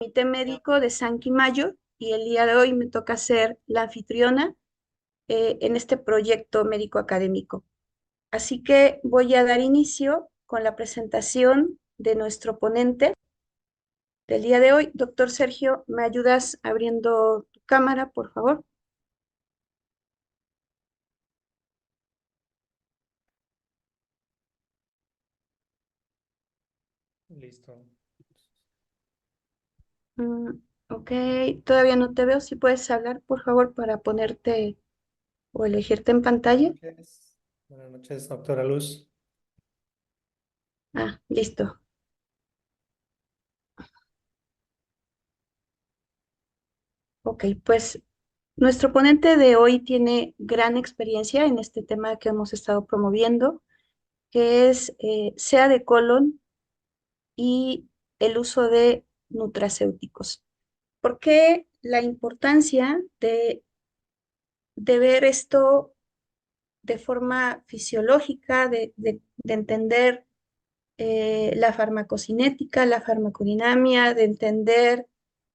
Comité Médico de San Quimayo y el día de hoy me toca ser la anfitriona en este proyecto médico académico. Así que voy a dar inicio con la presentación de nuestro ponente del día de hoy. Doctor Sergio, ¿me ayudas abriendo tu cámara, por favor? Listo. Mm, ok, todavía no te veo. Si puedes hablar, por favor, para ponerte o elegirte en Buenas pantalla. noches. Buenas noches, doctora Luz. Ah, listo. Ok, pues nuestro ponente de hoy tiene gran experiencia en este tema que hemos estado promoviendo, que es SEA de colon y el uso de nutracéuticos. ¿Por qué la importancia de ver esto de forma fisiológica, de entender la farmacocinética, la farmacodinamia, de entender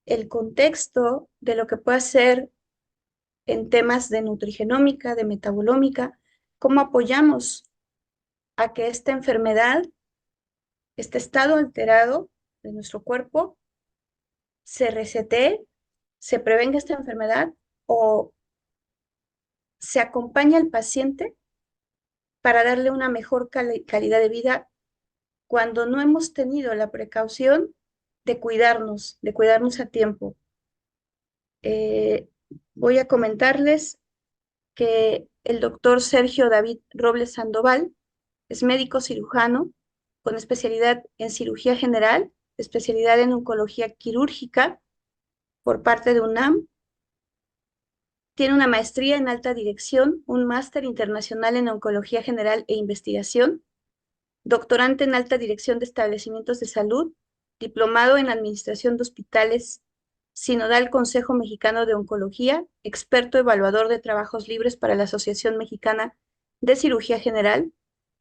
el contexto de lo que puede ser en temas de nutrigenómica, de metabolómica, cómo apoyamos a que esta enfermedad, este estado alterado de nuestro cuerpo, se resetee, se prevenga esta enfermedad o se acompaña al paciente para darle una mejor calidad de vida cuando no hemos tenido la precaución de cuidarnos a tiempo. Eh, Voy a comentarles que el doctor Sergio David Robles Sandoval es médico cirujano con especialidad en cirugía general, especialidad en oncología quirúrgica por parte de UNAM. Tiene una maestría en alta dirección, un máster internacional en oncología general e investigación, doctorante en alta dirección de establecimientos de salud, diplomado en administración de hospitales, sinodal Consejo Mexicano de Oncología, experto evaluador de trabajos libres para la Asociación Mexicana de Cirugía General,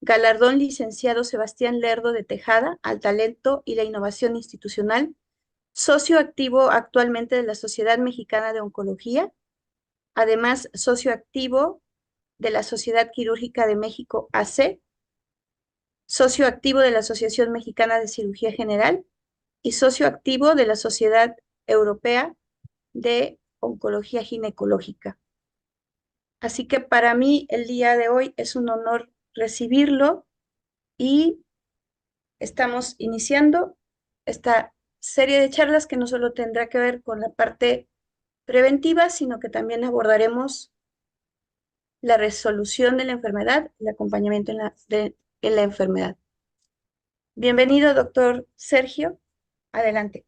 galardón licenciado Sebastián Lerdo de Tejada al talento y la innovación institucional, socio activo actualmente de la Sociedad Mexicana de Oncología, además socio activo de la Sociedad Quirúrgica de México AC, socio activo de la Asociación Mexicana de Cirugía General y socio activo de la Sociedad Europea de Oncología Ginecológica. Así que para mí el día de hoy es un honor recibirlo y estamos iniciando esta serie de charlas que no solo tendrá que ver con la parte preventiva, sino que también abordaremos la resolución de la enfermedad, el acompañamiento en la enfermedad. Bienvenido, doctor Sergio. Adelante.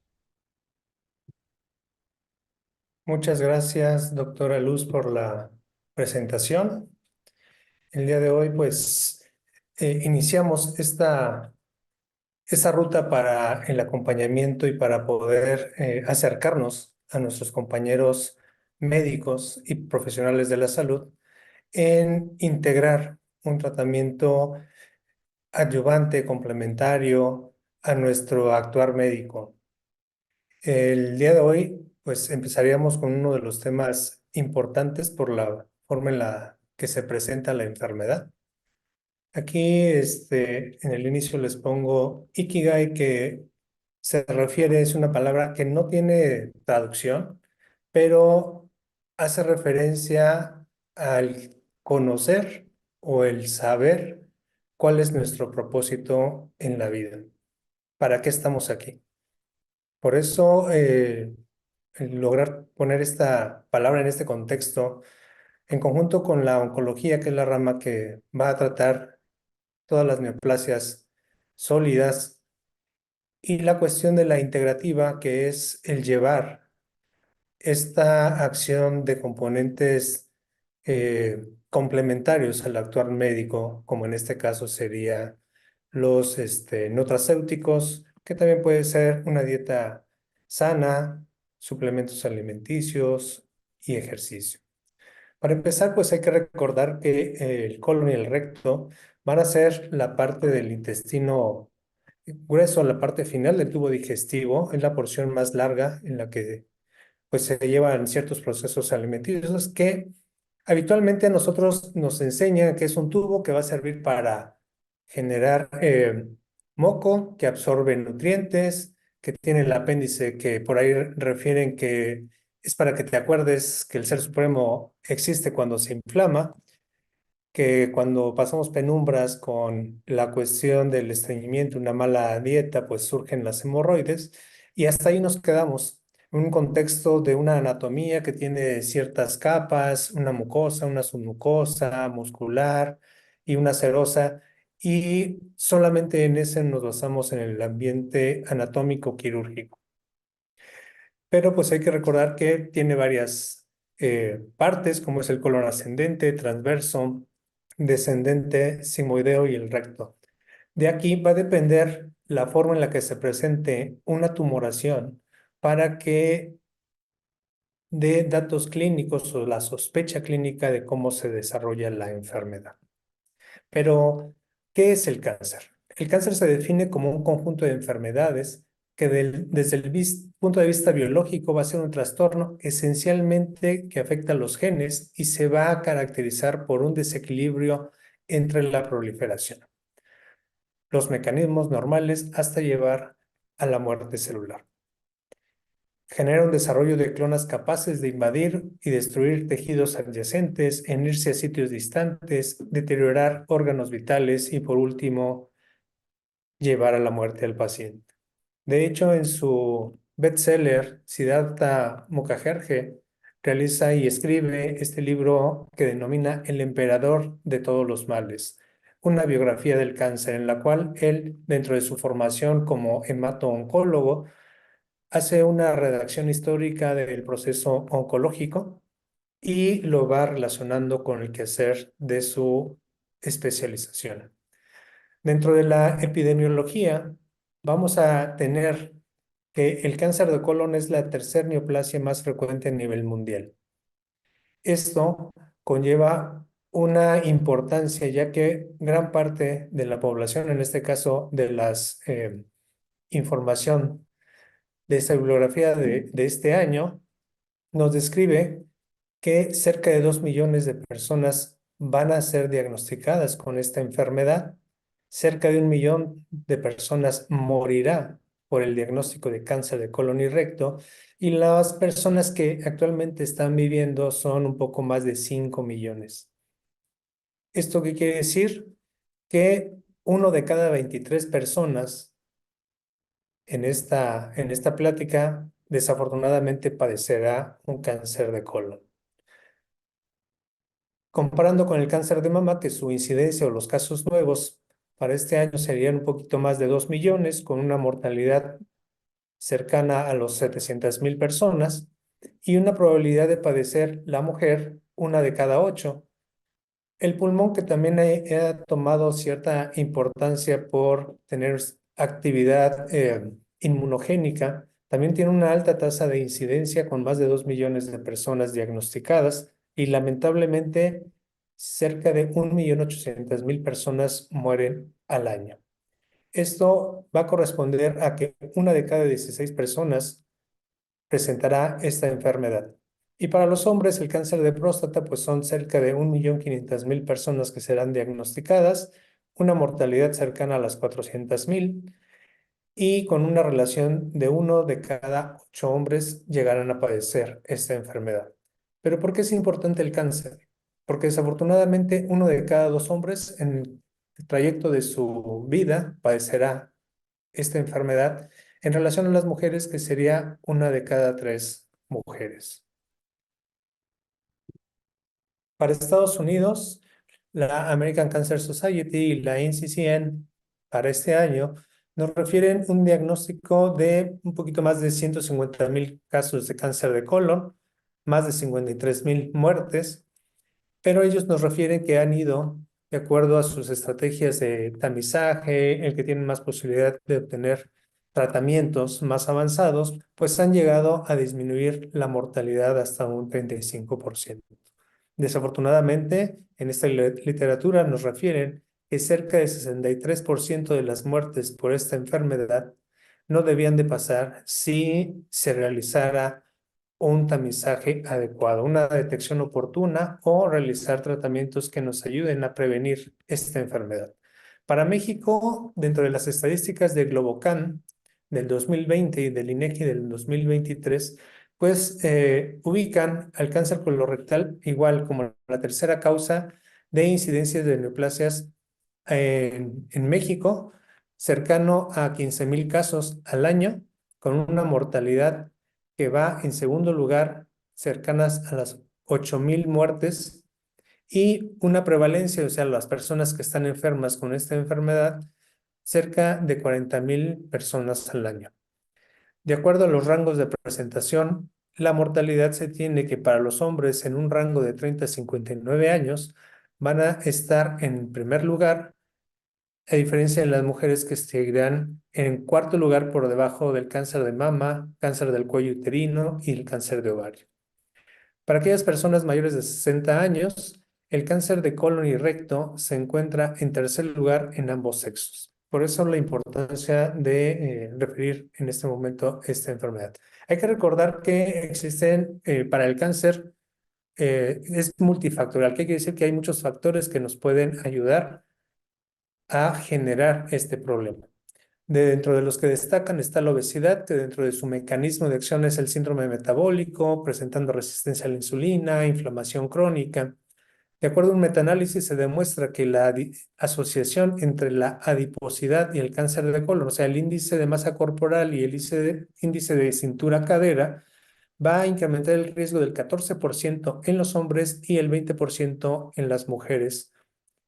Muchas gracias, doctora Luz, por la presentación. El día de hoy, pues, iniciamos esta ruta para el acompañamiento y para poder acercarnos a nuestros compañeros médicos y profesionales de la salud en integrar un tratamiento adyuvante, complementario a nuestro actuar médico. El día de hoy, pues empezaríamos con uno de los temas importantes por la forma en la que se presenta la enfermedad. Aquí, en el inicio les pongo Ikigai, que se refiere, es una palabra que no tiene traducción, pero hace referencia al conocer o el saber cuál es nuestro propósito en la vida, para qué estamos aquí. Por eso, el lograr poner esta palabra en este contexto, en conjunto con la oncología, que es la rama que va a tratar todas las neoplasias sólidas, y la cuestión de la integrativa, que es el llevar esta acción de componentes complementarios al actuar médico, como en este caso sería los nutracéuticos, que también puede ser una dieta sana, suplementos alimenticios y ejercicio. Para empezar, pues hay que recordar que el colon y el recto van a ser la parte del intestino grueso, la parte final del tubo digestivo, es la porción más larga en la que pues se llevan ciertos procesos alimenticios que habitualmente a nosotros nos enseñan que es un tubo que va a servir para generar moco, que absorbe nutrientes, que tiene el apéndice que por ahí refieren que es para que te acuerdes que el Ser Supremo existe cuando se inflama, que cuando pasamos penumbras con la cuestión del estreñimiento, una mala dieta, pues surgen las hemorroides y hasta ahí nos quedamos. En un contexto de una anatomía que tiene ciertas capas, una mucosa, una submucosa, muscular y una serosa, y solamente en ese nos basamos en el ambiente anatómico quirúrgico. Pero pues hay que recordar que tiene varias partes, como es el colon ascendente, transverso, descendente, sigmoideo y el recto. De aquí va a depender la forma en la que se presente una tumoración para que dé datos clínicos o la sospecha clínica de cómo se desarrolla la enfermedad. Pero, ¿qué es el cáncer? El cáncer se define como un conjunto de enfermedades que desde el punto de vista biológico va a ser un trastorno esencialmente que afecta a los genes y se va a caracterizar por un desequilibrio entre la proliferación, los mecanismos normales hasta llevar a la muerte celular. Genera un desarrollo de clonas capaces de invadir y destruir tejidos adyacentes, en irse a sitios distantes, deteriorar órganos vitales y, por último, llevar a la muerte al paciente. De hecho, en su bestseller, Siddhartha Mukherjee realiza y escribe este libro que denomina El emperador de todos los males, una biografía del cáncer en la cual él, dentro de su formación como hemato-oncólogo, hace una redacción histórica del proceso oncológico y lo va relacionando con el quehacer de su especialización. Dentro de la epidemiología, vamos a tener que el cáncer de colon es la tercera neoplasia más frecuente a nivel mundial. Esto conlleva una importancia, ya que gran parte de la población, en este caso de las información de esta bibliografía de este año, nos describe que cerca de 2 millones de personas van a ser diagnosticadas con esta enfermedad. Cerca de 1 millón de personas morirá por el diagnóstico de cáncer de colon y recto, y las personas que actualmente están viviendo son un poco más de 5 millones. ¿Esto qué quiere decir? Que uno de cada 23 personas en esta plática desafortunadamente padecerá un cáncer de colon. Comparando con el cáncer de mama, que su incidencia o los casos nuevos para este año serían un poquito más de 2 millones, con una mortalidad cercana a los 700,000 personas y una probabilidad de padecer la mujer, una de cada 8. El pulmón, que también ha tomado cierta importancia por tener actividad inmunogénica, también tiene una alta tasa de incidencia con más de 2 millones de personas diagnosticadas y lamentablemente cerca de 1.800.000 personas mueren al año. Esto va a corresponder a que una de cada 16 personas presentará esta enfermedad. Y para los hombres, el cáncer de próstata, pues son cerca de 1.500.000 personas que serán diagnosticadas, una mortalidad cercana a las 400,000 y con una relación de 1 de cada 8 hombres llegarán a padecer esta enfermedad. ¿Pero por qué es importante el cáncer? Porque desafortunadamente 1 de cada 2 hombres en el trayecto de su vida padecerá esta enfermedad, en relación a las mujeres, que sería 1 de cada 3 mujeres. Para Estados Unidos, la American Cancer Society y la NCCN para este año nos refieren un diagnóstico de un poquito más de 150,000 casos de cáncer de colon, más de 53,000 muertes, pero ellos nos refieren que han ido, de acuerdo a sus estrategias de tamizaje, el que tienen más posibilidad de obtener tratamientos más avanzados, pues han llegado a disminuir la mortalidad hasta un 35%. Desafortunadamente, en esta literatura nos refieren que cerca del 63% de las muertes por esta enfermedad no debían de pasar si se realizara un tamizaje adecuado, una detección oportuna o realizar tratamientos que nos ayuden a prevenir esta enfermedad. Para México, dentro de las estadísticas de Globocan del 2020 y del INEGI del 2023, pues ubican al cáncer colorectal igual como la tercera causa de incidencias de neoplasias en México, cercano a 15,000 casos al año, con una mortalidad que va en segundo lugar, cercanas a las 8,000 muertes, y una prevalencia, o sea, las personas que están enfermas con esta enfermedad, cerca de 40,000 personas al año. De acuerdo a los rangos de presentación, la mortalidad se tiene que para los hombres en un rango de 30 a 59 años van a estar en primer lugar, a diferencia de las mujeres que seguirán en cuarto lugar por debajo del cáncer de mama, cáncer del cuello uterino y el cáncer de ovario. Para aquellas personas mayores de 60 años, el cáncer de colon y recto se encuentra en tercer lugar en ambos sexos. Por eso la importancia de referir en este momento esta enfermedad. Hay que recordar que existen para el cáncer, es multifactorial, que quiere decir que hay muchos factores que nos pueden ayudar a generar este problema. Dentro de los que destacan está la obesidad, que dentro de su mecanismo de acción es el síndrome metabólico, presentando resistencia a la insulina, inflamación crónica. De acuerdo a un metanálisis, se demuestra que la asociación entre la adiposidad y el cáncer de colon, o sea, el índice de masa corporal y el índice de cintura-cadera, va a incrementar el riesgo del 14% en los hombres y el 20% en las mujeres.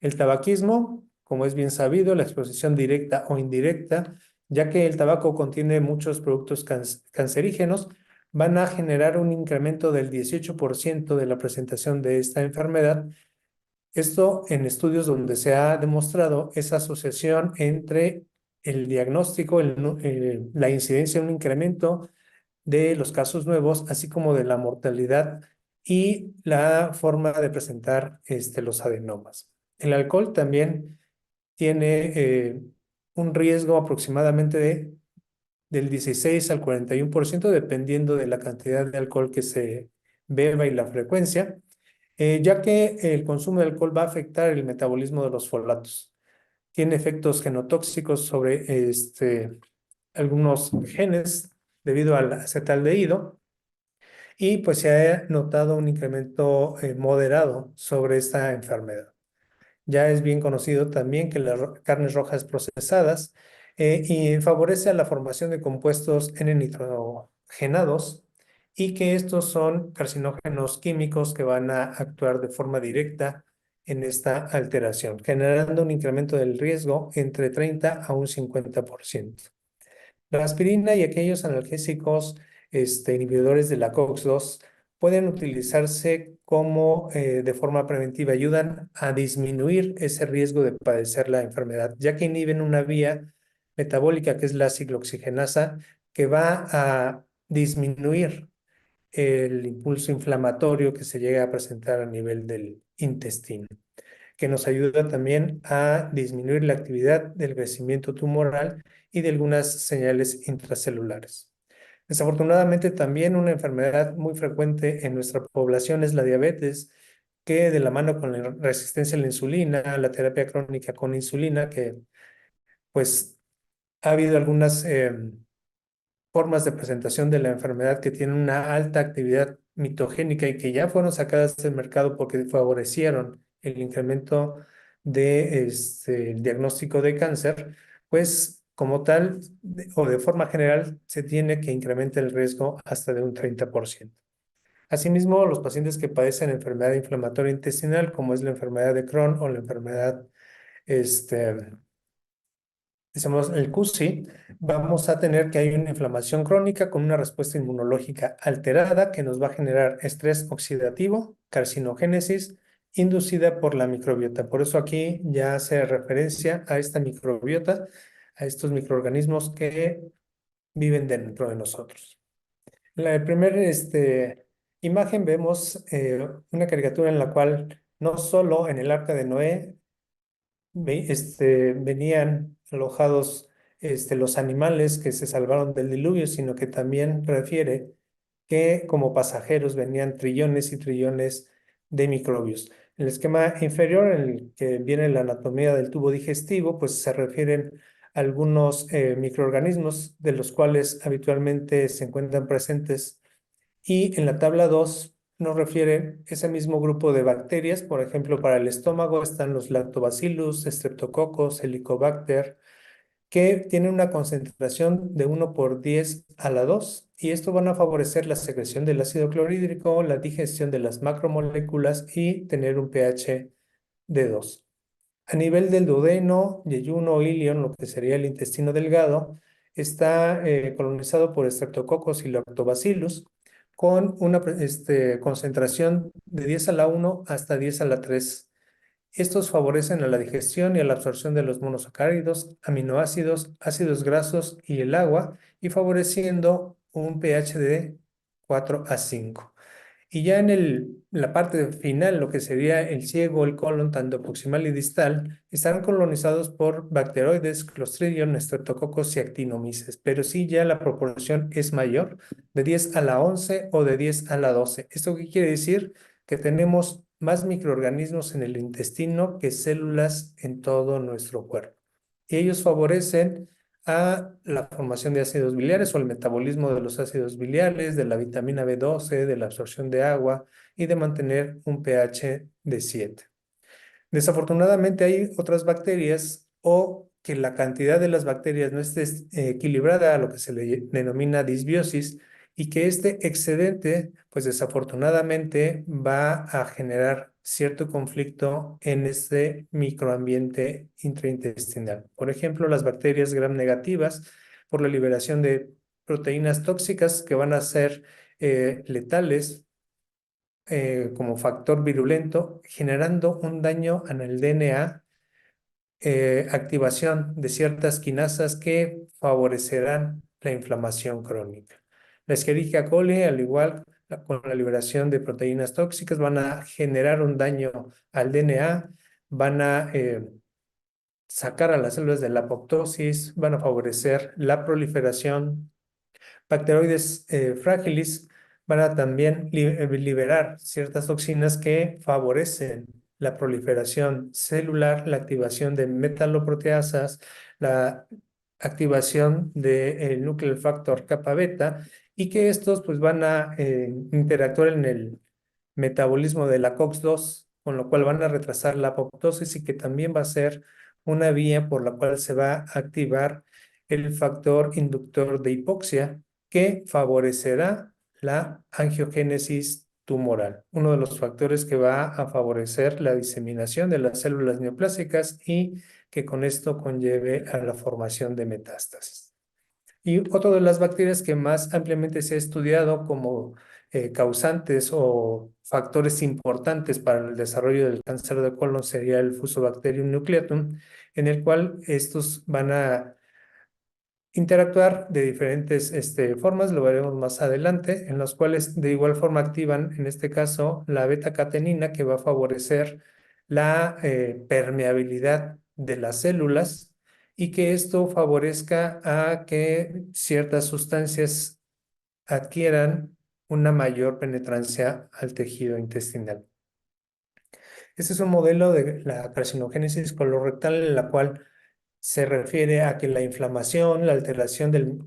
El tabaquismo, como es bien sabido, la exposición directa o indirecta, ya que el tabaco contiene muchos productos cancerígenos, van a generar un incremento del 18% de la presentación de esta enfermedad. Esto en estudios donde se ha demostrado esa asociación entre el diagnóstico, la incidencia, un incremento de los casos nuevos, así como de la mortalidad y la forma de presentar los adenomas. El alcohol también tiene un riesgo aproximadamente del 16 al 41%, dependiendo de la cantidad de alcohol que se beba y la frecuencia, ya que el consumo de alcohol va a afectar el metabolismo de los folatos. Tiene efectos genotóxicos sobre algunos genes debido al acetaldehído, y pues se ha notado un incremento moderado sobre esta enfermedad. Ya es bien conocido también que las carnes rojas procesadas y favorece a la formación de compuestos N-nitrogenados, y que estos son carcinógenos químicos que van a actuar de forma directa en esta alteración, generando un incremento del riesgo entre 30 a un 50%. La aspirina y aquellos analgésicos inhibidores de la COX-2 pueden utilizarse como de forma preventiva, ayudan a disminuir ese riesgo de padecer la enfermedad, ya que inhiben una vía metabólica que es la ciclooxigenasa, que va a disminuir el impulso inflamatorio que se llega a presentar a nivel del intestino, que nos ayuda también a disminuir la actividad del crecimiento tumoral y de algunas señales intracelulares. Desafortunadamente, también una enfermedad muy frecuente en nuestra población es la diabetes, que de la mano con la resistencia a la insulina, la terapia crónica con insulina, que pues ha habido algunas formas de presentación de la enfermedad que tienen una alta actividad mitogénica y que ya fueron sacadas del mercado porque favorecieron el incremento de el diagnóstico de cáncer, pues como tal o de forma general se tiene que incrementar el riesgo hasta de un 30%. Asimismo, los pacientes que padecen enfermedad inflamatoria intestinal, como es la enfermedad de Crohn o la enfermedad decimos el CUSI, vamos a tener que hay una inflamación crónica con una respuesta inmunológica alterada que nos va a generar estrés oxidativo, carcinogénesis inducida por la microbiota. Por eso aquí ya hace referencia a esta microbiota, a estos microorganismos que viven dentro de nosotros. En la primera imagen vemos una caricatura en la cual no solo en el arca de Noé venían alojados los animales que se salvaron del diluvio, sino que también refiere que como pasajeros venían trillones y trillones de microbios. En el esquema inferior, en el que viene la anatomía del tubo digestivo, pues se refieren a algunos microorganismos de los cuales habitualmente se encuentran presentes, y en la tabla 2 nos refiere ese mismo grupo de bacterias. Por ejemplo, para el estómago están los Lactobacillus, Streptococcus, Helicobacter, que tienen una concentración de 1 por 10 a la 2, y esto van a favorecer la secreción del ácido clorhídrico, la digestión de las macromoléculas y tener un pH de 2. A nivel del duodeno, yeyuno, ilion, lo que sería el intestino delgado, está colonizado por Streptococcus y Lactobacillus, con una concentración de 10 a la 1 hasta 10 a la 3. Estos favorecen a la digestión y a la absorción de los monosacáridos, aminoácidos, ácidos grasos y el agua, y favoreciendo un pH de 4 a 5. Y ya en la parte final, lo que sería el ciego, el colon, tanto proximal y distal, estarán colonizados por bacteroides, Clostridium, Streptococcus y Actinomyces, pero sí ya la proporción es mayor, de 10 a la 11 o de 10 a la 12. ¿Esto qué quiere decir? Que tenemos más microorganismos en el intestino que células en todo nuestro cuerpo. Y ellos favorecen a la formación de ácidos biliares o el metabolismo de los ácidos biliares, de la vitamina B12, de la absorción de agua y de mantener un pH de 7. Desafortunadamente hay otras bacterias, o que la cantidad de las bacterias no esté equilibrada, a lo que se le denomina disbiosis, y que este excedente, pues desafortunadamente va a generar cierto conflicto en este microambiente intraintestinal. Por ejemplo, las bacterias gram negativas, por la liberación de proteínas tóxicas que van a ser letales como factor virulento, generando un daño en el DNA, activación de ciertas quinasas que favorecerán la inflamación crónica. La Escherichia coli, al igual con la liberación de proteínas tóxicas, van a generar un daño al DNA, van a sacar a las células de la apoptosis, van a favorecer la proliferación. Bacteroides frágiles van a también liberar ciertas toxinas que favorecen la proliferación celular, la activación de metaloproteasas, la activación del nuclear factor kappa beta, y que estos pues van a interactuar en el metabolismo de la COX-2, con lo cual van a retrasar la apoptosis, y que también va a ser una vía por la cual se va a activar el factor inductor de hipoxia, que favorecerá la angiogénesis tumoral, uno de los factores que va a favorecer la diseminación de las células neoplásicas y que con esto conlleve a la formación de metástasis. Y otra de las bacterias que más ampliamente se ha estudiado como causantes o factores importantes para el desarrollo del cáncer de colon sería el Fusobacterium nucleatum, en el cual estos van a interactuar de diferentes formas, lo veremos más adelante, en los cuales de igual forma activan, en este caso, la beta-catenina, que va a favorecer la permeabilidad de las células, y que esto favorezca a que ciertas sustancias adquieran una mayor penetrancia al tejido intestinal. Este es un modelo de la carcinogénesis colorectal, en la cual se refiere a que la inflamación, la alteración del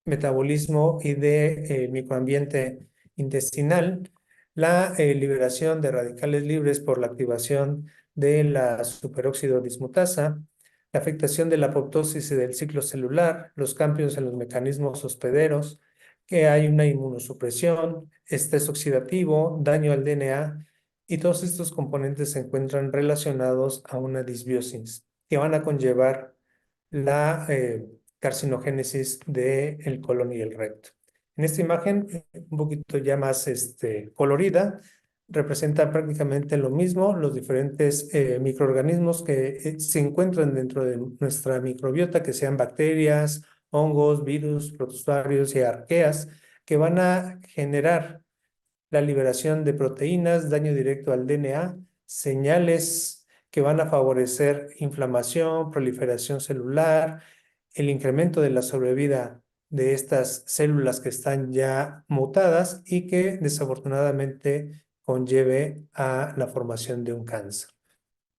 metabolismo y de microambiente intestinal, la liberación de radicales libres por la activación de la superóxido dismutasa, la afectación de la apoptosis y del ciclo celular, los cambios en los mecanismos hospederos, que hay una inmunosupresión, estrés oxidativo, daño al DNA, y todos estos componentes se encuentran relacionados a una disbiosis que van a conllevar la carcinogénesis del colon y el recto. En esta imagen, un poquito ya más colorida, representa prácticamente lo mismo, los diferentes microorganismos que se encuentran dentro de nuestra microbiota, que sean bacterias, hongos, virus, protozoarios y arqueas, que van a generar la liberación de proteínas, daño directo al DNA, señales que van a favorecer inflamación, proliferación celular, el incremento de la sobrevida de estas células que están ya mutadas y que desafortunadamente conlleve a la formación de un cáncer.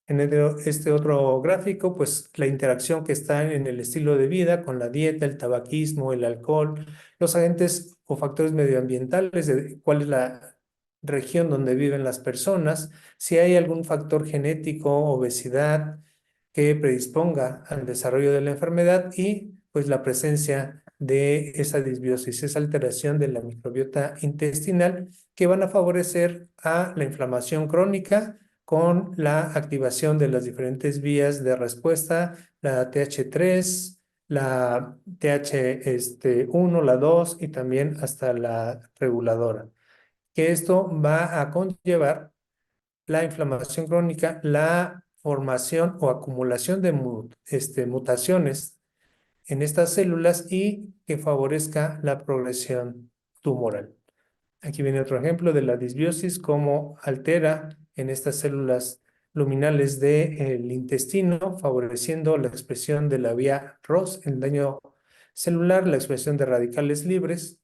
En este otro gráfico, pues la interacción que está en el estilo de vida con la dieta, el tabaquismo, el alcohol, los agentes o factores medioambientales, de cuál es la región donde viven las personas, si hay algún factor genético, obesidad, que predisponga al desarrollo de la enfermedad y pues la presencia de esa disbiosis, esa alteración de la microbiota intestinal que van a favorecer a la inflamación crónica con la activación de las diferentes vías de respuesta, la TH3, la TH1, la 2 y también hasta la reguladora. Que esto va a conllevar la inflamación crónica, la formación o acumulación de mutaciones en estas células y que favorezca la progresión tumoral. Aquí viene otro ejemplo de la disbiosis, cómo altera en estas células luminales del intestino, favoreciendo la expresión de la vía ROS, el daño celular, la expresión de radicales libres.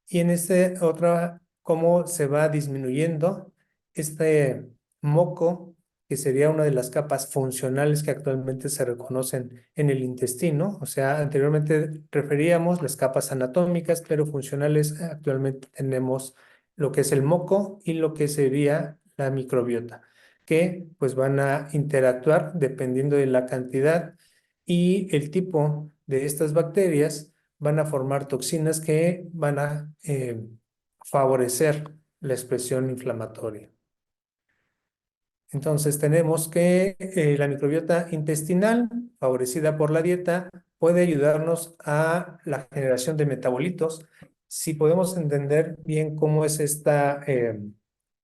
Y en este otra, cómo se va disminuyendo este moco, que sería una de las capas funcionales que actualmente se reconocen en el intestino. O sea, anteriormente referíamos las capas anatómicas, pero funcionales actualmente tenemos lo que es el moco y lo que sería la microbiota, que pues van a interactuar dependiendo de la cantidad y el tipo de estas bacterias van a formar toxinas que van a favorecer la expresión inflamatoria. Entonces tenemos que la microbiota intestinal, favorecida por la dieta, puede ayudarnos a la generación de metabolitos. Si podemos entender bien cómo es esta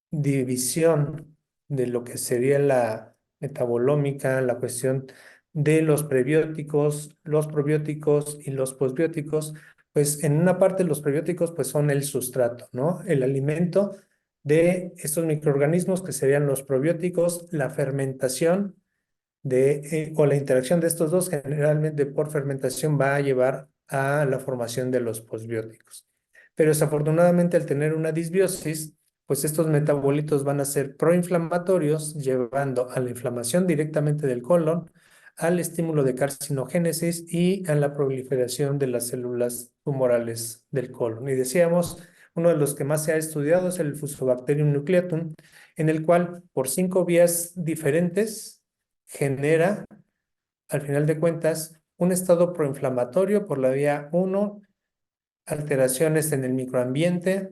división de lo que sería la metabolómica, la cuestión de los prebióticos, los probióticos y los posbióticos, pues en una parte los prebióticos pues son el sustrato, ¿no? El alimento de estos microorganismos que serían los probióticos, la fermentación o la interacción de estos dos generalmente por fermentación va a llevar a la formación de los posbióticos. Pero desafortunadamente al tener una disbiosis, pues estos metabolitos van a ser proinflamatorios, llevando a la inflamación directamente del colon, al estímulo de carcinogénesis y a la proliferación de las células tumorales del colon. Y decíamos, uno de los que más se ha estudiado es el Fusobacterium nucleatum, en el cual por 5 vías diferentes genera, al final de cuentas, un estado proinflamatorio por la vía 1, alteraciones en el microambiente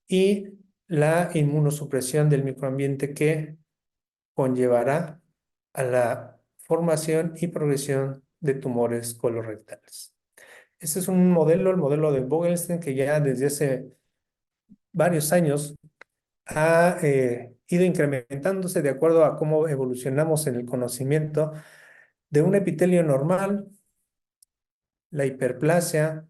y la inmunosupresión del microambiente que conllevará a la formación y progresión de tumores colorectales. Este es un modelo, el modelo de Vogelstein, que ya desde hace varios años ha ido incrementándose de acuerdo a cómo evolucionamos en el conocimiento de un epitelio normal, la hiperplasia,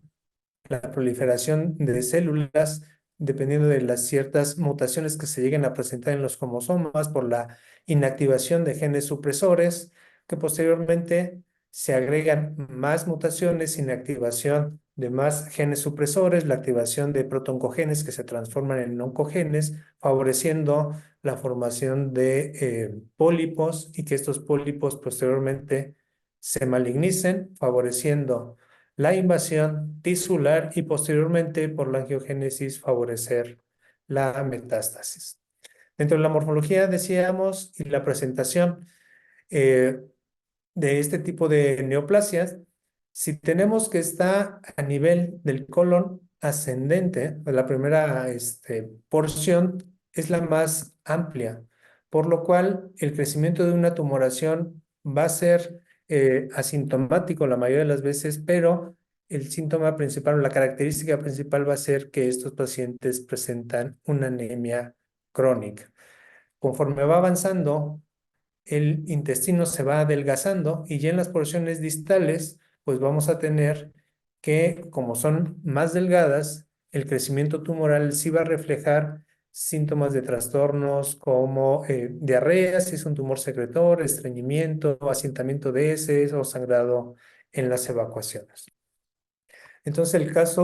la proliferación de células, dependiendo de las ciertas mutaciones que se lleguen a presentar en los cromosomas por la inactivación de genes supresores, que posteriormente se agregan más mutaciones, inactivación de más genes supresores, la activación de protoncogenes que se transforman en oncogenes, favoreciendo la formación de pólipos y que estos pólipos posteriormente se malignicen, favoreciendo la invasión tisular y posteriormente por la angiogénesis favorecer la metástasis. Dentro de la morfología decíamos y la presentación eh, de este tipo de neoplasias, si tenemos que está a nivel del colon ascendente, la primera porción es la más amplia, por lo cual el crecimiento de una tumoración va a ser asintomático la mayoría de las veces, pero el síntoma principal o la característica principal va a ser que estos pacientes presentan una anemia crónica. Conforme va avanzando, el intestino se va adelgazando y ya en las porciones distales, pues vamos a tener que, como son más delgadas, el crecimiento tumoral sí va a reflejar síntomas de trastornos como diarrea, si es un tumor secretor, estreñimiento, asentamiento de heces o sangrado en las evacuaciones. Entonces,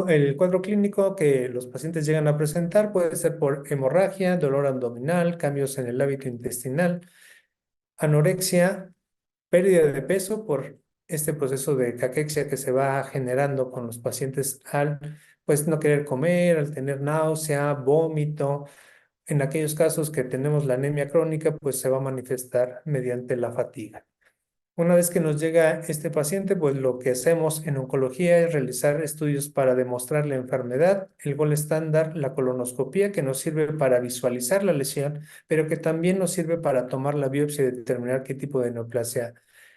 el cuadro clínico que los pacientes llegan a presentar puede ser por hemorragia, dolor abdominal, cambios en el hábito intestinal, anorexia, pérdida de peso por este proceso de caquexia que se va generando con los pacientes al pues no querer comer, al tener náusea, vómito. En aquellos casos que tenemos la anemia crónica, pues se va a manifestar mediante la fatiga. Una vez que nos llega este paciente, pues lo que hacemos en oncología es realizar estudios para demostrar la enfermedad, el gol estándar, la colonoscopía, que nos sirve para visualizar la lesión, pero que también nos sirve para tomar la biopsia y determinar qué tipo de neoplasia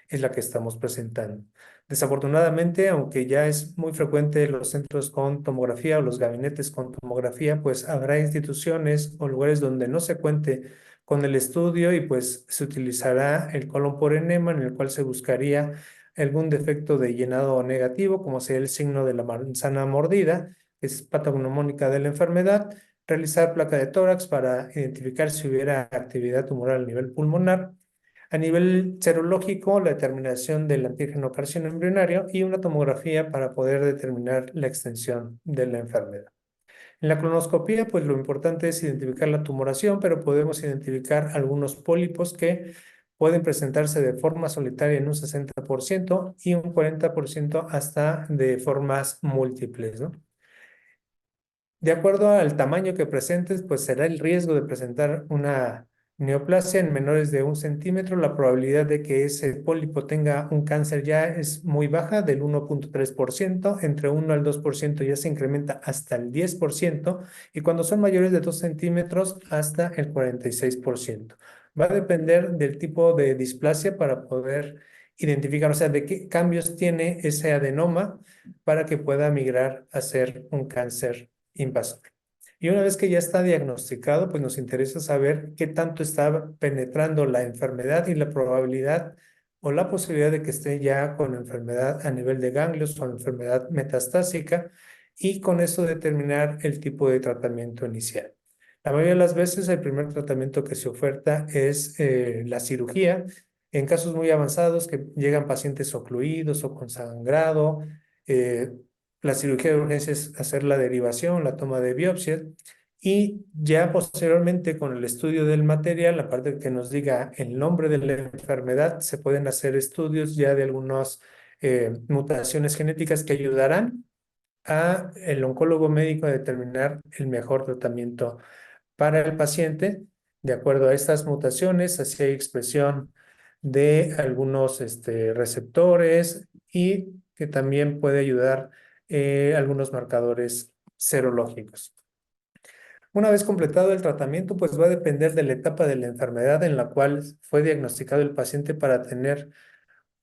es la que estamos presentando. Desafortunadamente, aunque ya es muy frecuente los centros con tomografía o los gabinetes con tomografía, pues habrá instituciones o lugares donde no se cuente con el estudio y pues se utilizará el colon por enema en el cual se buscaría algún defecto de llenado negativo, como sea el signo de la manzana mordida, que es patognomónica de la enfermedad, realizar placa de tórax para identificar si hubiera actividad tumoral a nivel pulmonar. A nivel serológico, la determinación del antígeno carcinoembrionario y una tomografía para poder determinar la extensión de la enfermedad. En la colonoscopia, pues lo importante es identificar la tumoración, pero podemos identificar algunos pólipos que pueden presentarse de forma solitaria en un 60% y un 40% hasta de formas múltiples, ¿no? De acuerdo al tamaño que presentes, pues será el riesgo de presentar una neoplasia en menores de 1 centímetro. La probabilidad de que ese pólipo tenga un cáncer ya es muy baja, del 1,3%. Entre 1 al 2% ya se incrementa hasta el 10%. Y cuando son mayores de 2 centímetros, hasta el 46%. Va a depender del tipo de displasia para poder identificar, o sea, de qué cambios tiene ese adenoma para que pueda migrar a ser un cáncer invasor. Y una vez que ya está diagnosticado, pues nos interesa saber qué tanto está penetrando la enfermedad y la probabilidad o la posibilidad de que esté ya con enfermedad a nivel de ganglios o enfermedad metastásica y con eso determinar el tipo de tratamiento inicial. La mayoría de las veces el primer tratamiento que se oferta es la cirugía. En casos muy avanzados que llegan pacientes ocluidos o con sangrado, eh, la cirugía de urgencia es hacer la derivación, la toma de biopsias y ya posteriormente con el estudio del material, aparte que nos diga el nombre de la enfermedad, se pueden hacer estudios ya de algunas mutaciones genéticas que ayudarán a el oncólogo médico a determinar el mejor tratamiento para el paciente de acuerdo a estas mutaciones, así hay expresión de algunos receptores y que también puede ayudar algunos marcadores serológicos. Una vez completado el tratamiento, pues va a depender de la etapa de la enfermedad en la cual fue diagnosticado el paciente para tener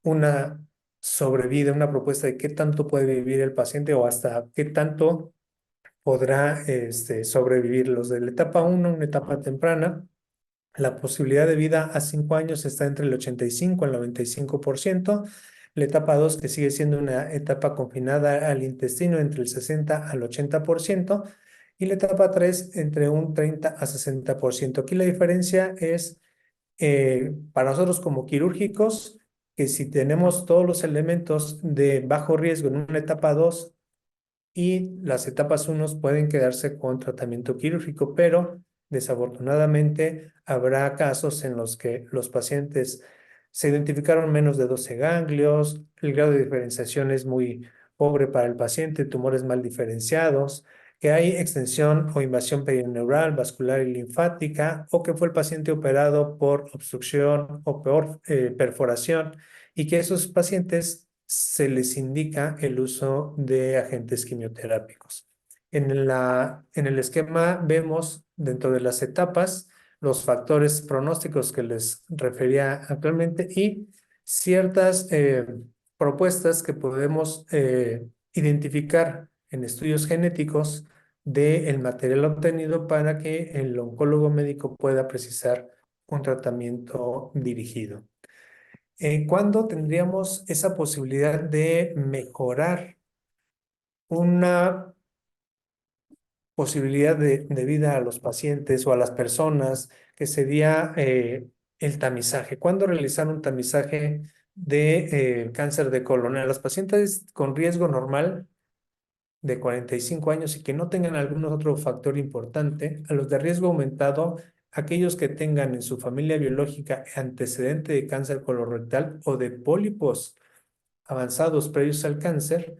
una sobrevida, una propuesta de qué tanto puede vivir el paciente o hasta qué tanto podrá sobrevivir. Los de la etapa 1, una etapa temprana, la posibilidad de vida a 5 años está entre el 85 y el 95%. La etapa 2, que sigue siendo una etapa confinada al intestino, entre el 60 al 80%. Y la etapa 3, entre un 30 a 60%. Aquí la diferencia es para nosotros como quirúrgicos, que si tenemos todos los elementos de bajo riesgo en una etapa 2 y las etapas 1 pueden quedarse con tratamiento quirúrgico, pero desafortunadamente habrá casos en los que los pacientes se identificaron menos de 12 ganglios, el grado de diferenciación es muy pobre para el paciente, tumores mal diferenciados, que hay extensión o invasión perineural, vascular y linfática, o que fue el paciente operado por obstrucción o peor perforación, y que a esos pacientes se les indica el uso de agentes quimioterápicos. En el esquema vemos dentro de las etapas los factores pronósticos que les refería actualmente y ciertas propuestas que podemos identificar en estudios genéticos del material obtenido para que el oncólogo médico pueda precisar un tratamiento dirigido. ¿Cuándo tendríamos esa posibilidad de mejorar una posibilidad de vida a los pacientes o a las personas, que sería el tamizaje. ¿Cuándo realizar un tamizaje de cáncer de colon? A los pacientes con riesgo normal de 45 años y que no tengan algún otro factor importante, a los de riesgo aumentado, aquellos que tengan en su familia biológica antecedente de cáncer colorectal o de pólipos avanzados previos al cáncer,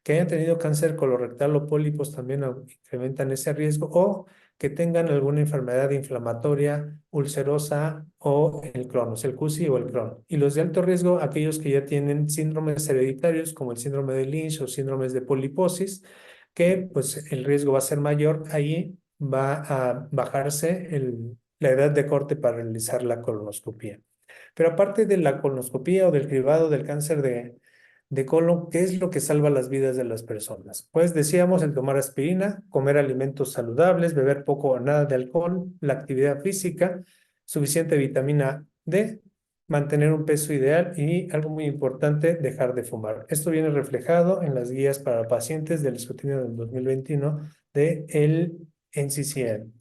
que hayan tenido cáncer colorectal o pólipos también incrementan ese riesgo, o que tengan alguna enfermedad inflamatoria, ulcerosa o el Crohn, el CUSI o el Crohn. Y los de alto riesgo, aquellos que ya tienen síndromes hereditarios como el síndrome de Lynch o síndromes de poliposis, que pues el riesgo va a ser mayor, ahí va a bajarse la edad de corte para realizar la colonoscopia. Pero aparte de la colonoscopia o del cribado del cáncer de colon, ¿qué es lo que salva las vidas de las personas? Pues decíamos el tomar aspirina, comer alimentos saludables, beber poco o nada de alcohol, la actividad física, suficiente vitamina D, mantener un peso ideal y algo muy importante, dejar de fumar. Esto viene reflejado en las guías para pacientes del escrutinio del 2021 de el NCCN.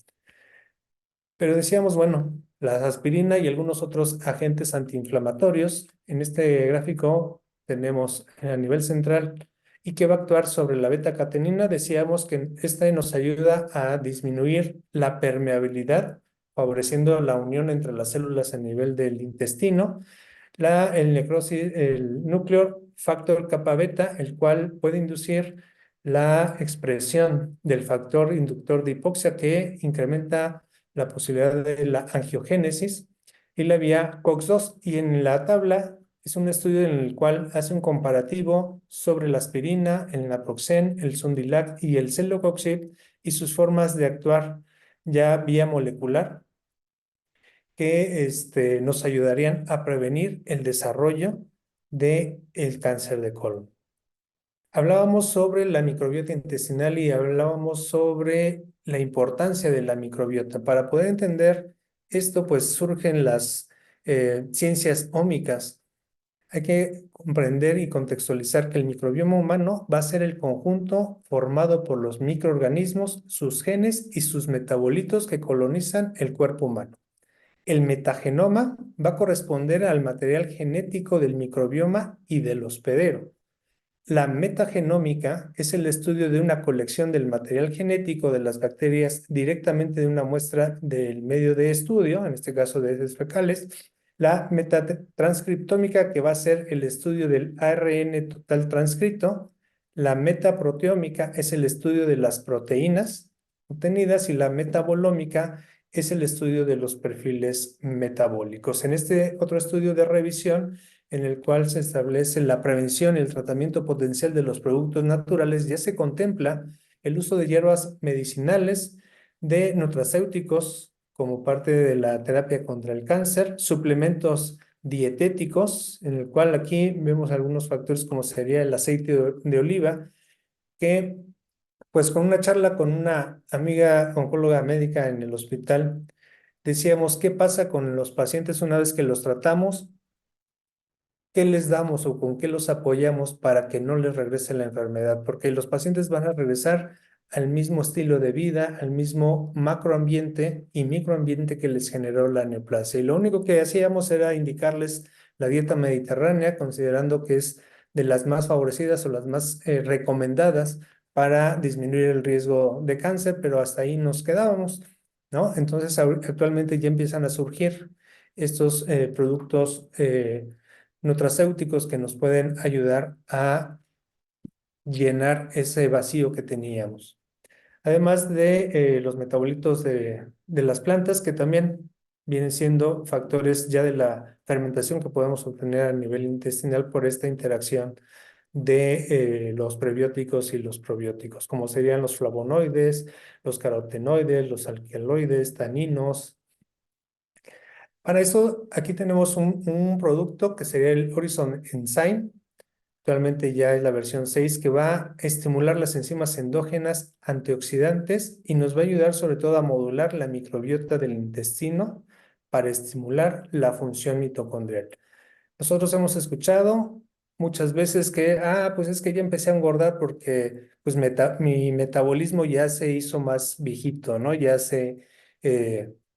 Pero decíamos, bueno, la aspirina y algunos otros agentes antiinflamatorios. En este gráfico tenemos a nivel central y que va a actuar sobre la beta-catenina. Decíamos que esta nos ayuda a disminuir la permeabilidad, favoreciendo la unión entre las células a nivel del intestino. El núcleo factor kappa beta, el cual puede inducir la expresión del factor inductor de hipoxia que incrementa la posibilidad de la angiogénesis, y la vía COX-2. Y en la tabla es un estudio en el cual hace un comparativo sobre la aspirina, el naproxen, el Sunilac y el celecoxib y sus formas de actuar ya vía molecular que nos ayudarían a prevenir el desarrollo del cáncer de colon. Hablábamos sobre la microbiota intestinal y hablábamos sobre la importancia de la microbiota. Para poder entender esto, pues surgen las ciencias ómicas. Hay que comprender y contextualizar que el microbioma humano va a ser el conjunto formado por los microorganismos, sus genes y sus metabolitos que colonizan el cuerpo humano. El metagenoma va a corresponder al material genético del microbioma y del hospedero. La metagenómica es el estudio de una colección del material genético de las bacterias directamente de una muestra del medio de estudio, en este caso de heces fecales. La metatranscriptómica, que va a ser el estudio del ARN total transcrito. La metaproteómica es el estudio de las proteínas obtenidas y la metabolómica es el estudio de los perfiles metabólicos. En este otro estudio de revisión, en el cual se establece la prevención y el tratamiento potencial de los productos naturales, ya se contempla el uso de hierbas medicinales, de nutracéuticos como parte de la terapia contra el cáncer, suplementos dietéticos, en el cual aquí vemos algunos factores como sería el aceite de oliva, que pues con una charla con una amiga oncóloga médica en el hospital, decíamos, ¿qué pasa con los pacientes una vez que los tratamos? ¿Qué les damos o con qué los apoyamos para que no les regrese la enfermedad? Porque los pacientes van a regresar al mismo estilo de vida, al mismo macroambiente y microambiente que les generó la neoplasia. Y lo único que hacíamos era indicarles la dieta mediterránea, considerando que es de las más favorecidas o las más recomendadas para disminuir el riesgo de cáncer, pero hasta ahí nos quedábamos, ¿no? Entonces, actualmente ya empiezan a surgir estos productos nutracéuticos que nos pueden ayudar a llenar ese vacío que teníamos. Además de los metabolitos de las plantas, que también vienen siendo factores ya de la fermentación que podemos obtener a nivel intestinal por esta interacción de los prebióticos y los probióticos, como serían los flavonoides, los carotenoides, los alcaloides, taninos. Para eso, aquí tenemos un producto que sería el Horizon Enzyme. Actualmente ya es la versión 6, que va a estimular las enzimas endógenas antioxidantes y nos va a ayudar sobre todo a modular la microbiota del intestino para estimular la función mitocondrial. Nosotros hemos escuchado muchas veces que, pues es que ya empecé a engordar porque pues mi metabolismo ya se hizo más viejito, ¿no? Ya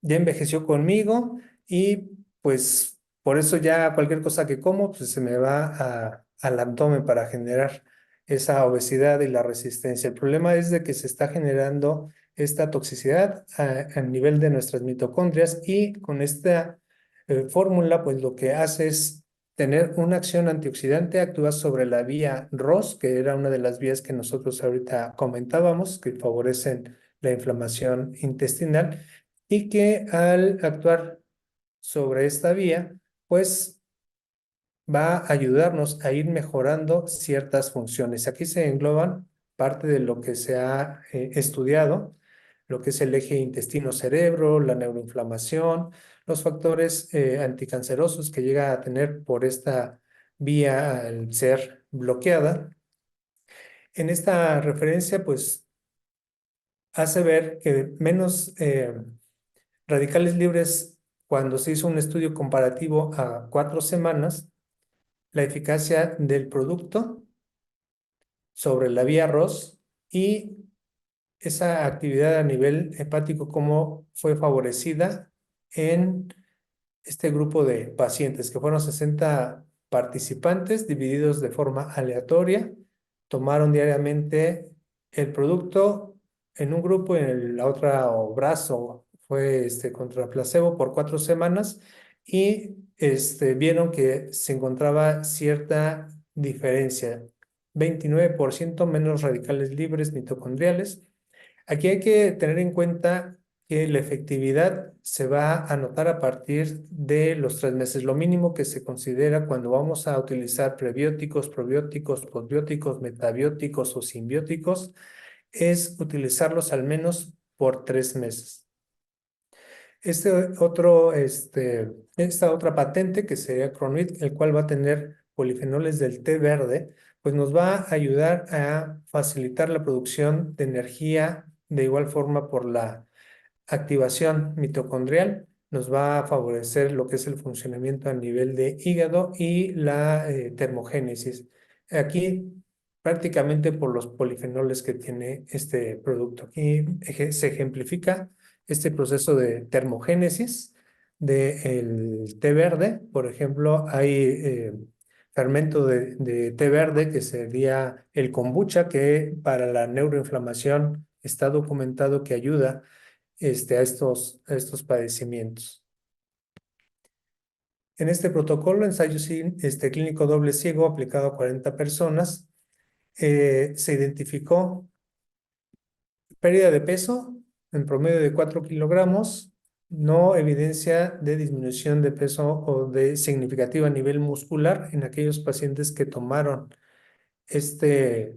envejeció conmigo y pues por eso ya cualquier cosa que como, pues se me va al abdomen para generar esa obesidad y la resistencia. El problema es de que se está generando esta toxicidad a nivel de nuestras mitocondrias y con esta fórmula, pues lo que hace es tener una acción antioxidante, actúa sobre la vía ROS, que era una de las vías que nosotros ahorita comentábamos, que favorecen la inflamación intestinal y que al actuar sobre esta vía, pues va a ayudarnos a ir mejorando ciertas funciones. Aquí se engloban parte de lo que se ha estudiado, lo que es el eje intestino-cerebro, la neuroinflamación, los factores anticancerosos que llega a tener por esta vía al ser bloqueada. En esta referencia, pues hace ver que menos radicales libres, cuando se hizo un estudio comparativo a 4 semanas, la eficacia del producto sobre la vía ROS y esa actividad a nivel hepático, cómo fue favorecida en este grupo de pacientes, que fueron 60 participantes divididos de forma aleatoria, tomaron diariamente el producto en un grupo y en el otro brazo fue contra placebo por 4 semanas y vieron que se encontraba cierta diferencia, 29% menos radicales libres mitocondriales. Aquí hay que tener en cuenta que la efectividad se va a notar a partir de los 3 meses. Lo mínimo que se considera cuando vamos a utilizar prebióticos, probióticos, posbióticos, metabióticos o simbióticos es utilizarlos al menos por 3 meses. Esta otra patente que sería Cronit, el cual va a tener polifenoles del té verde, pues nos va a ayudar a facilitar la producción de energía de igual forma por la activación mitocondrial, nos va a favorecer lo que es el funcionamiento a nivel de hígado y la termogénesis. Aquí prácticamente por los polifenoles que tiene este producto. Aquí se ejemplifica este proceso de termogénesis del té verde. Por ejemplo, hay fermento de té verde que sería el kombucha, que para la neuroinflamación está documentado que ayuda a estos padecimientos. En este protocolo, ensayo clínico doble ciego aplicado a 40 personas, se identificó pérdida de peso en promedio de 4 kilogramos, no evidencia de disminución de peso o de significativa a nivel muscular en aquellos pacientes que tomaron esta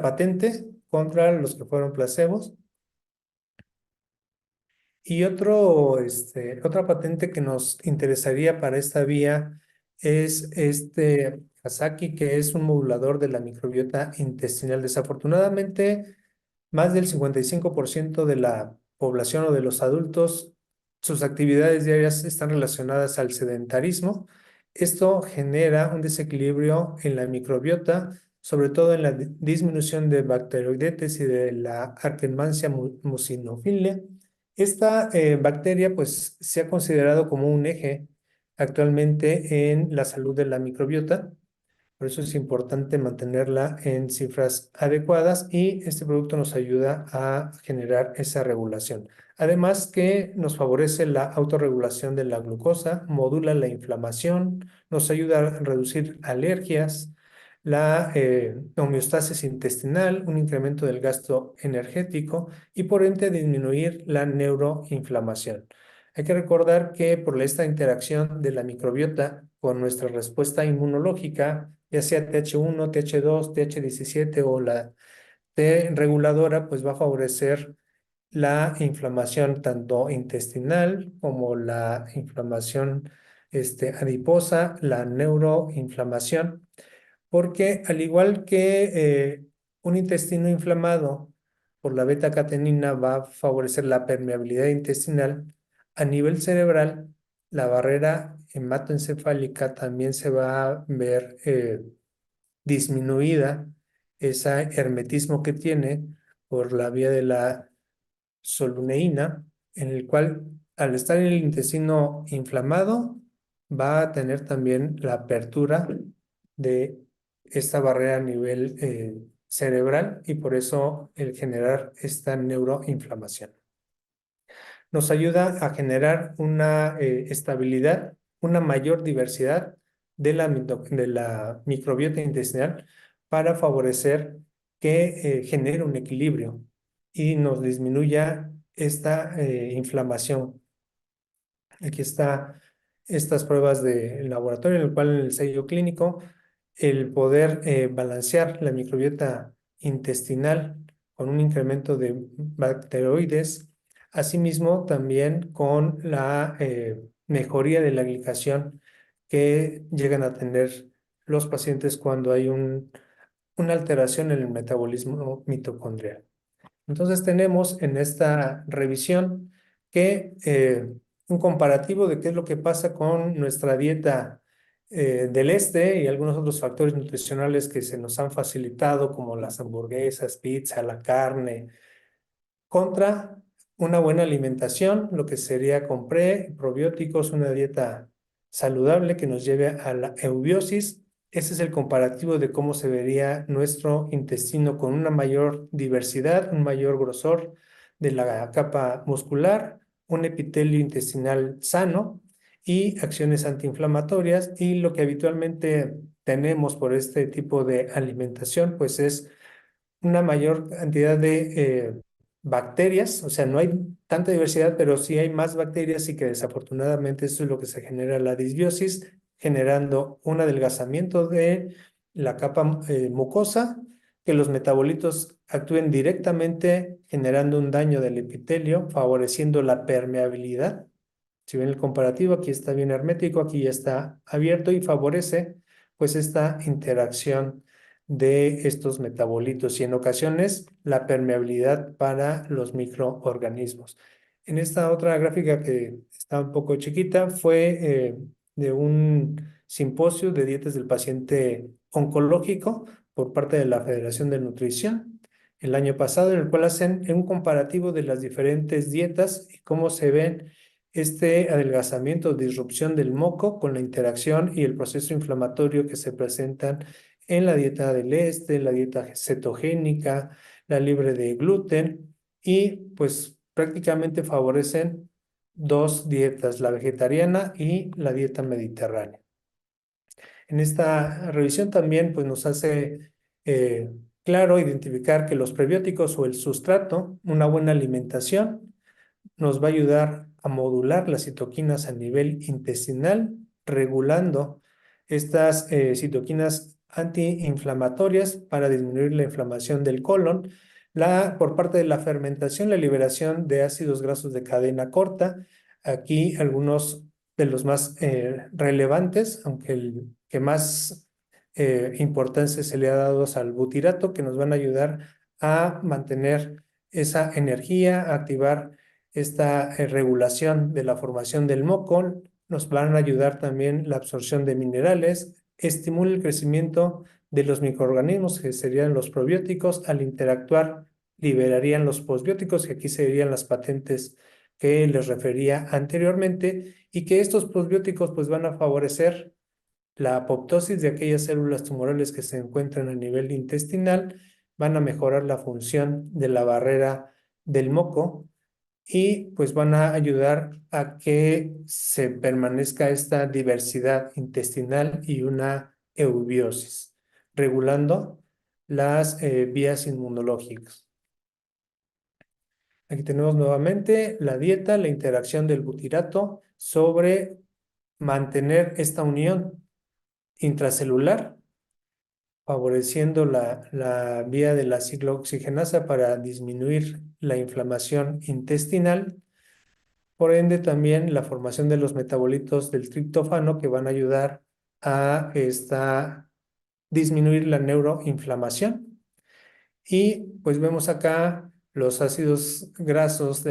patente contra los que fueron placebos. Y otra patente que nos interesaría para esta vía es Hasaki, que es un modulador de la microbiota intestinal. Desafortunadamente, más del 55% de la población o de los adultos, sus actividades diarias están relacionadas al sedentarismo. Esto genera un desequilibrio en la microbiota, sobre todo en la disminución de bacteroidetes y de la Akkermansia muciniphila. Esta bacteria pues se ha considerado como un eje actualmente en la salud de la microbiota. Por eso es importante mantenerla en cifras adecuadas y este producto nos ayuda a generar esa regulación. Además que nos favorece la autorregulación de la glucosa, modula la inflamación, nos ayuda a reducir alergias, la homeostasis intestinal, un incremento del gasto energético y por ende disminuir la neuroinflamación. Hay que recordar que por esta interacción de la microbiota con nuestra respuesta inmunológica, ya sea TH1, TH2, TH17 o la T reguladora, pues va a favorecer la inflamación tanto intestinal como la inflamación adiposa, la neuroinflamación, porque al igual que un intestino inflamado por la beta-catenina va a favorecer la permeabilidad intestinal, a nivel cerebral, la barrera hematoencefálica también se va a ver disminuida ese hermetismo que tiene por la vía de la soluneína, en el cual al estar en el intestino inflamado va a tener también la apertura de esta barrera a nivel cerebral y por eso el generar esta neuroinflamación. Nos ayuda a generar una estabilidad, una mayor diversidad de la microbiota intestinal para favorecer que genere un equilibrio y nos disminuya esta inflamación. Aquí está estas pruebas de laboratorio, en el cual en el sello clínico, el poder balancear la microbiota intestinal con un incremento de bacteroides, asimismo también con la mejoría de la glicación que llegan a tener los pacientes cuando hay una alteración en el metabolismo mitocondrial. Entonces tenemos en esta revisión que un comparativo de qué es lo que pasa con nuestra dieta del este y algunos otros factores nutricionales que se nos han facilitado, como las hamburguesas, pizza, la carne, contra una buena alimentación, lo que sería con probióticos, una dieta saludable que nos lleve a la eubiosis. Ese es el comparativo de cómo se vería nuestro intestino con una mayor diversidad, un mayor grosor de la capa muscular, un epitelio intestinal sano y acciones antiinflamatorias. Y lo que habitualmente tenemos por este tipo de alimentación, pues es una mayor cantidad de bacterias, o sea, no hay tanta diversidad, pero sí hay más bacterias y que desafortunadamente eso es lo que se genera la disbiosis, generando un adelgazamiento de la capa mucosa, que los metabolitos actúen directamente generando un daño del epitelio, favoreciendo la permeabilidad. Si ven el comparativo, aquí está bien hermético, aquí ya está abierto y favorece pues esta interacción de estos metabolitos y en ocasiones la permeabilidad para los microorganismos. En esta otra gráfica que está un poco chiquita fue de un simposio de dietas del paciente oncológico por parte de la Federación de Nutrición el año pasado, en el cual hacen un comparativo de las diferentes dietas y cómo se ven este adelgazamiento o disrupción del moco con la interacción y el proceso inflamatorio que se presentan en la dieta del este, la dieta cetogénica, la libre de gluten y pues prácticamente favorecen dos dietas, la vegetariana y la dieta mediterránea. En esta revisión también pues nos hace claro identificar que los prebióticos o el sustrato, una buena alimentación, nos va a ayudar a modular las citoquinas a nivel intestinal, regulando estas citoquinas antiinflamatorias para disminuir la inflamación del colon. Por parte de la fermentación, la liberación de ácidos grasos de cadena corta. Aquí algunos de los más relevantes, aunque el que más importancia se le ha dado es al butirato, que nos van a ayudar a mantener esa energía, a activar esta regulación de la formación del moco, nos van a ayudar también la absorción de minerales, estimula el crecimiento de los microorganismos, que serían los probióticos, al interactuar liberarían los posbióticos, que aquí serían las patentes que les refería anteriormente, y que estos posbióticos pues van a favorecer la apoptosis de aquellas células tumorales que se encuentran a nivel intestinal, van a mejorar la función de la barrera del moco, y pues van a ayudar a que se permanezca esta diversidad intestinal y una eubiosis, regulando las vías inmunológicas. Aquí tenemos nuevamente la dieta, la interacción del butirato sobre mantener esta unión intracelular, favoreciendo la vía de la ciclooxigenasa para disminuir la inflamación intestinal. Por ende, también la formación de los metabolitos del triptófano que van a ayudar a disminuir la neuroinflamación. Y pues vemos acá los ácidos grasos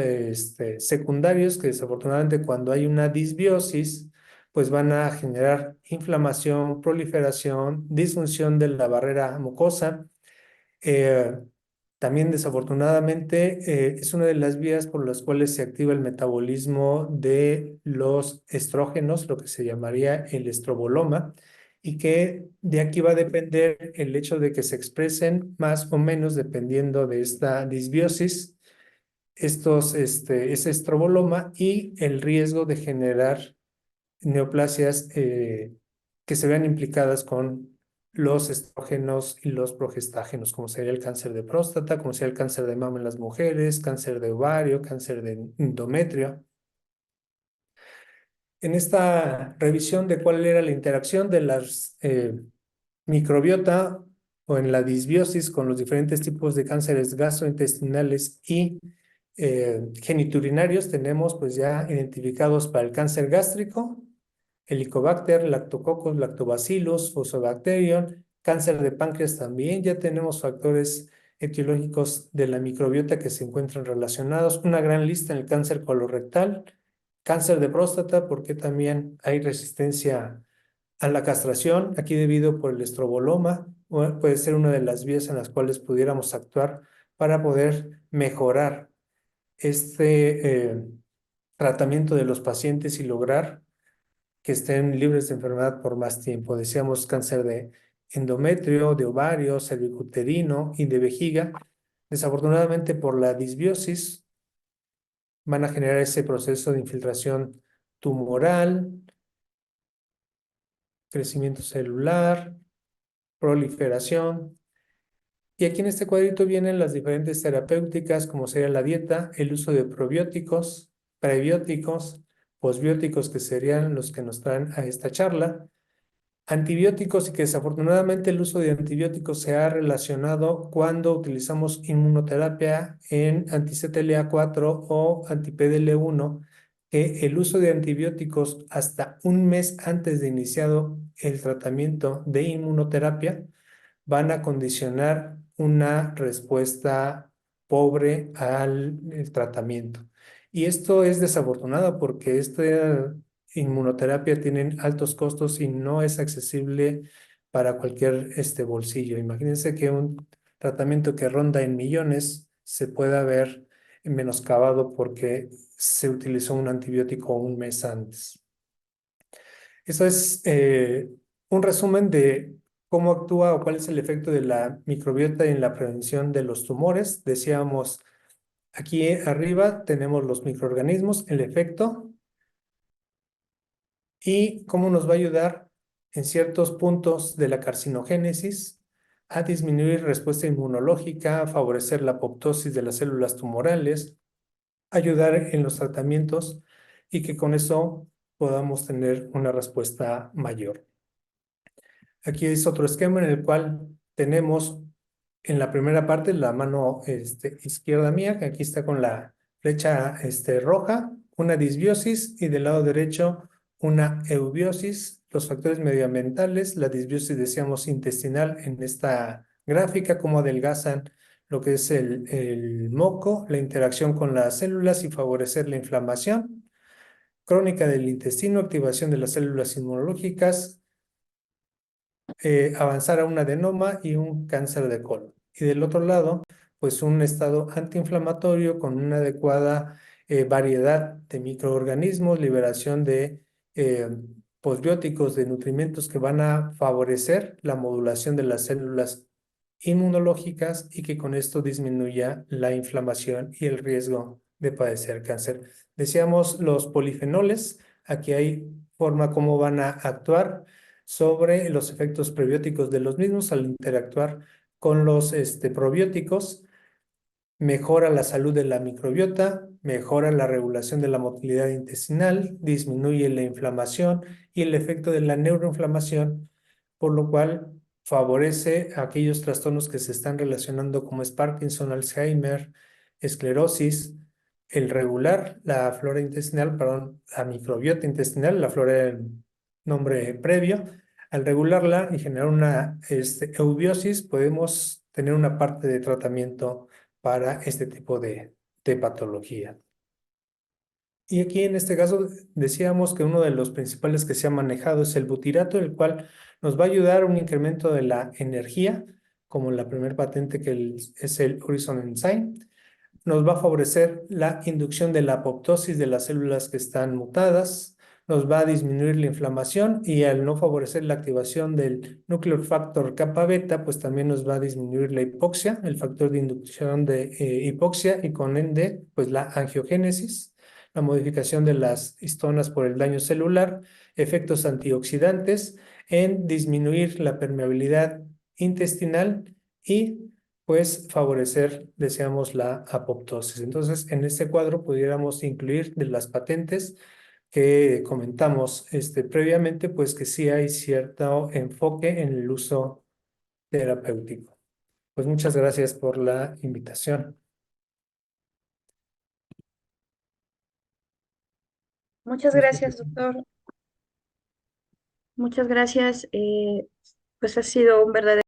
secundarios que desafortunadamente cuando hay una disbiosis, pues van a generar inflamación, proliferación, disfunción de la barrera mucosa Eh, También desafortunadamente es una de las vías por las cuales se activa el metabolismo de los estrógenos, lo que se llamaría el estroboloma, y que de aquí va a depender el hecho de que se expresen más o menos dependiendo de esta disbiosis, ese estroboloma y el riesgo de generar neoplasias que se vean implicadas con los estrógenos y los progestágenos, como sería el cáncer de próstata, como sería el cáncer de mama en las mujeres, cáncer de ovario, cáncer de endometrio. En esta revisión de cuál era la interacción de las microbiota o en la disbiosis con los diferentes tipos de cánceres gastrointestinales y geniturinarios, tenemos pues ya identificados para el cáncer gástrico, Helicobacter, Lactococcus, Lactobacillus, Fusobacterium, cáncer de páncreas también, ya tenemos factores etiológicos de la microbiota que se encuentran relacionados, una gran lista en el cáncer colorectal, cáncer de próstata, porque también hay resistencia a la castración, aquí debido por el estroboloma, puede ser una de las vías en las cuales pudiéramos actuar para poder mejorar este tratamiento de los pacientes y lograr que estén libres de enfermedad por más tiempo. Decíamos cáncer de endometrio, de ovario, cervicuterino y de vejiga. Desafortunadamente por la disbiosis van a generar ese proceso de infiltración tumoral, crecimiento celular, proliferación. Y aquí en este cuadrito vienen las diferentes terapéuticas, como sería la dieta, el uso de probióticos, prebióticos, posbióticos, que serían los que nos traen a esta charla, antibióticos, y que desafortunadamente el uso de antibióticos se ha relacionado cuando utilizamos inmunoterapia en anti-CTLA-4 o anti-PDL1, que el uso de antibióticos hasta un mes antes de iniciado el tratamiento de inmunoterapia van a condicionar una respuesta pobre al el tratamiento. Y esto es desafortunado porque esta inmunoterapia tiene altos costos y no es accesible para cualquier bolsillo. Imagínense que un tratamiento que ronda en millones se pueda ver menoscabado porque se utilizó un antibiótico un mes antes. Eso es un resumen de cómo actúa o cuál es el efecto de la microbiota en la prevención de los tumores. Decíamos, aquí arriba tenemos los microorganismos, el efecto y cómo nos va a ayudar en ciertos puntos de la carcinogénesis a disminuir respuesta inmunológica, a favorecer la apoptosis de las células tumorales, ayudar en los tratamientos y que con eso podamos tener una respuesta mayor. Aquí es otro esquema en el cual tenemos en la primera parte la mano izquierda mía, que aquí está con la flecha roja, una disbiosis y del lado derecho una eubiosis. Los factores medioambientales, la disbiosis decíamos intestinal en esta gráfica, cómo adelgazan lo que es el moco, la interacción con las células y favorecer la inflamación. Crónica del intestino, activación de las células inmunológicas, avanzar a un adenoma y un cáncer de colon. Y del otro lado, pues un estado antiinflamatorio con una adecuada variedad de microorganismos, liberación de posbióticos, de nutrimentos que van a favorecer la modulación de las células inmunológicas y que con esto disminuya la inflamación y el riesgo de padecer cáncer. Decíamos los polifenoles, aquí hay forma cómo van a actuar sobre los efectos prebióticos de los mismos al interactuar con los probióticos, mejora la salud de la microbiota, mejora la regulación de la motilidad intestinal, disminuye la inflamación y el efecto de la neuroinflamación, por lo cual favorece aquellos trastornos que se están relacionando como es Parkinson, Alzheimer, esclerosis, el regular la flora intestinal, perdón, la microbiota intestinal, la flora del nombre previo. Al regularla y generar una eubiosis, podemos tener una parte de tratamiento para este tipo de patología. Y aquí en este caso decíamos que uno de los principales que se ha manejado es el butirato, el cual nos va a ayudar a un incremento de la energía como la primera patente es el Horizon Enzyme. Nos va a favorecer la inducción de la apoptosis de las células que están mutadas, nos va a disminuir la inflamación y al no favorecer la activación del nuclear factor kappa beta, pues también nos va a disminuir la hipoxia, el factor de inducción de hipoxia y con ende, pues la angiogénesis, la modificación de las histonas por el daño celular, efectos antioxidantes en disminuir la permeabilidad intestinal y pues favorecer, deseamos, la apoptosis. Entonces, en este cuadro pudiéramos incluir de las patentes que comentamos previamente, pues que sí hay cierto enfoque en el uso terapéutico. Pues muchas gracias por la invitación. Muchas gracias, doctor. Muchas gracias. Pues ha sido un verdadero